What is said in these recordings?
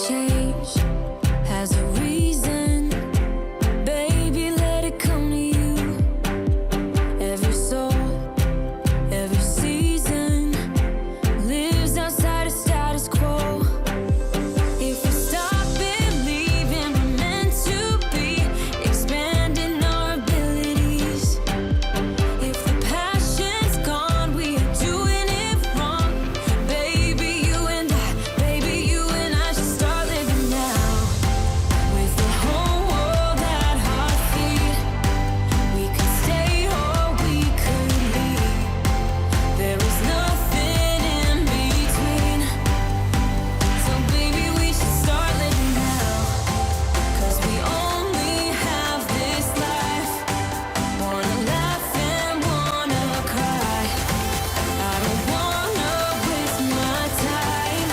change has a reason. Baby, let it come to you. Every soul, every season lives outside of status quo. If we stop believing we're meant to be, expanding our abilities. If the passion's gone, we are doing it wrong. Baby, you and I should start living now. With the whole world at our feet, we could stay or we could leave. There is nothing in between. So baby, we should start living now. 'Cause we only have this life. Wanna laugh and wanna cry. I don't wanna waste my time.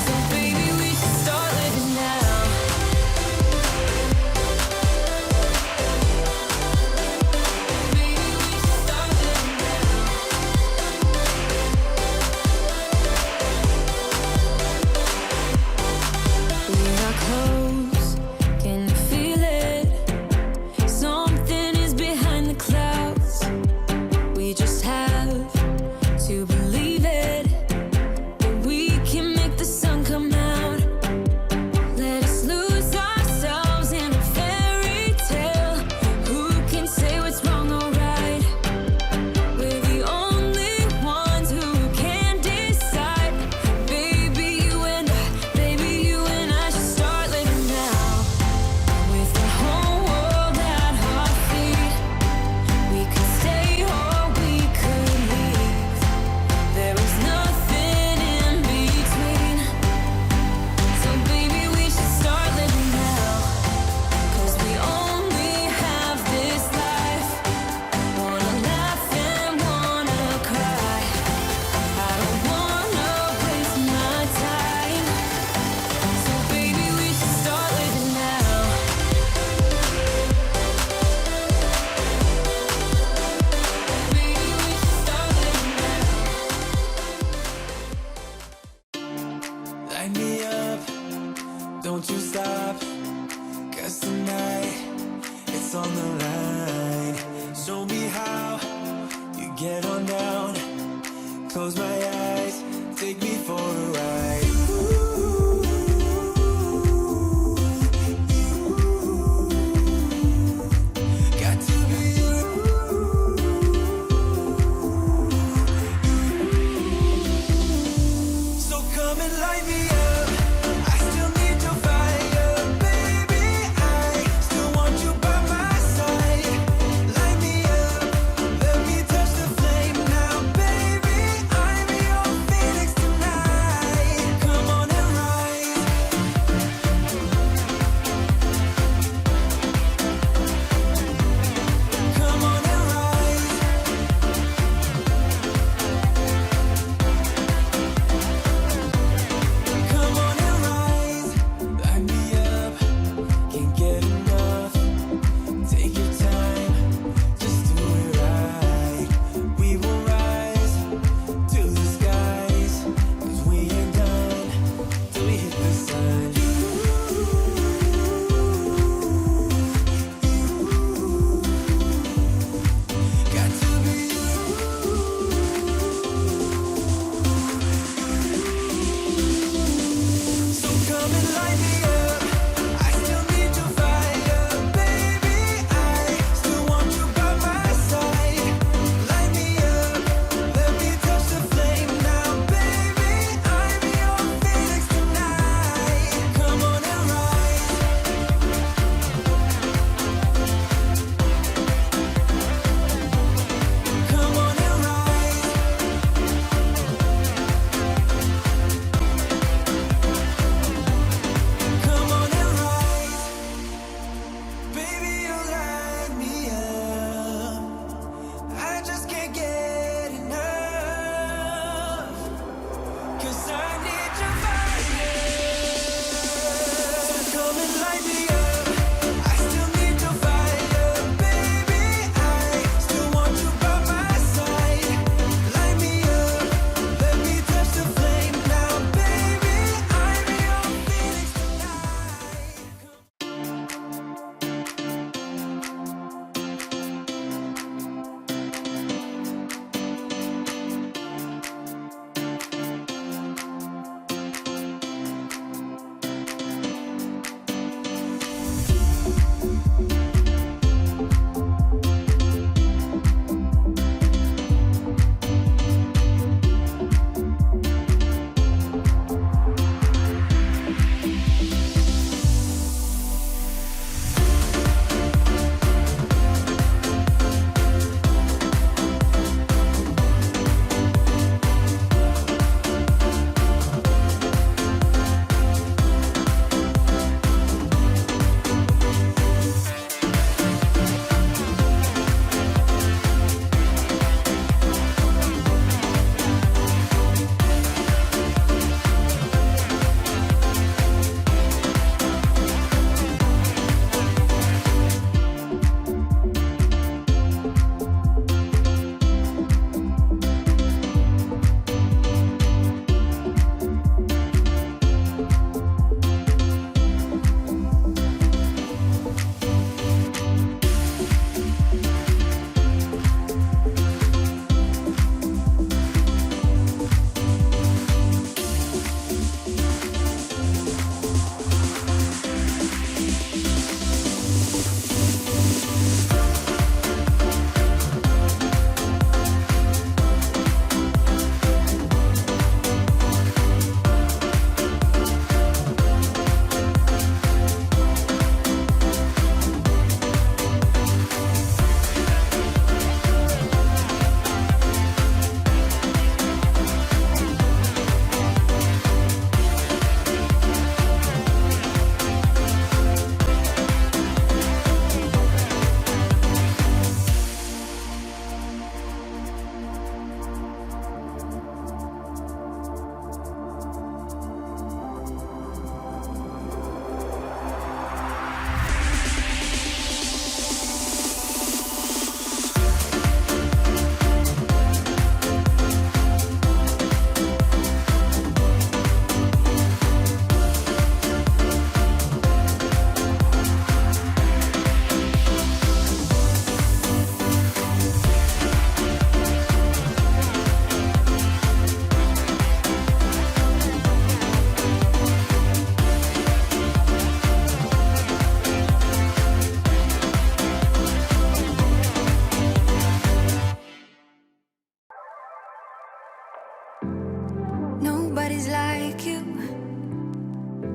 So baby, we should start living now. Baby, we should start living now. We are close, can you feel it? Something is behind the clouds. We just have to believe it, that we can make the sun come out. Let us lose ourselves in a fairy tale. Who can say what's wrong or right? We're the only ones who can decide. Baby, you and I should start living now. With the whole world at our feet, we could stay or we could leave. There is nothing in between. So baby, we should start living now. 'Cause we only have this life. Wanna laugh and wanna cry. I don't wanna waste my time. So baby, we should start living now. Baby, we should start living now. Light me up, don't you stop. 'Cause tonight, it's on the line. Show me how you get on down. Close my eyes, take me for a ride. Got to be you. So come and light me up. I still need your fire, baby. I still want you by my side. Light me up, let me touch the flame now, baby. I'm your phoenix tonight.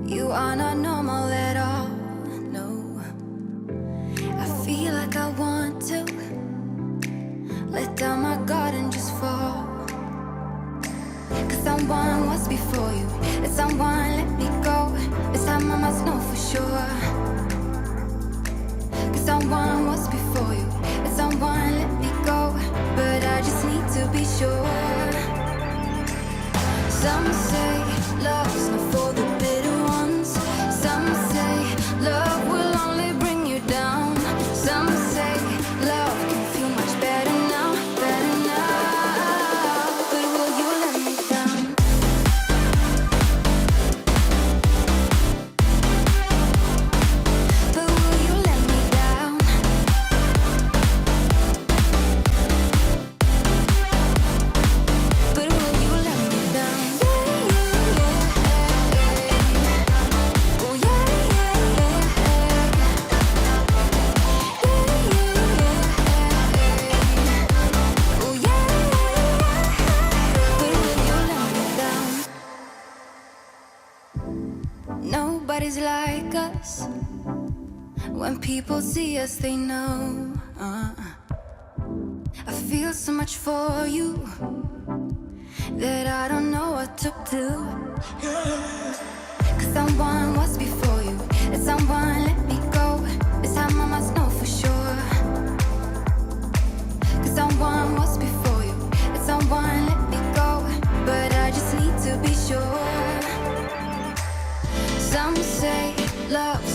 You are not normal at all, no. I feel like I want to let down my guard and just fall. Cause someone was before you, and someone let me go. This time I must know for sure. Cause someone was before you, and someone let me go. But I just need to be sure. Some say love's not for the bitter ones. Some say love will only bring you down. Some say love can feel much better now, better now. But will you let me down? But will you let me down? But will you let me down? Oh yeah, yeah, oh yeah. But will you let me down? Nobody's like us. When people see us, they know. I feel so much for you that I don't know what to do. Cause someone was before you, and someone let me go. This time I must know for sure. Cause someone was before you, and someone let me go. But I just need to be sure. Some say love's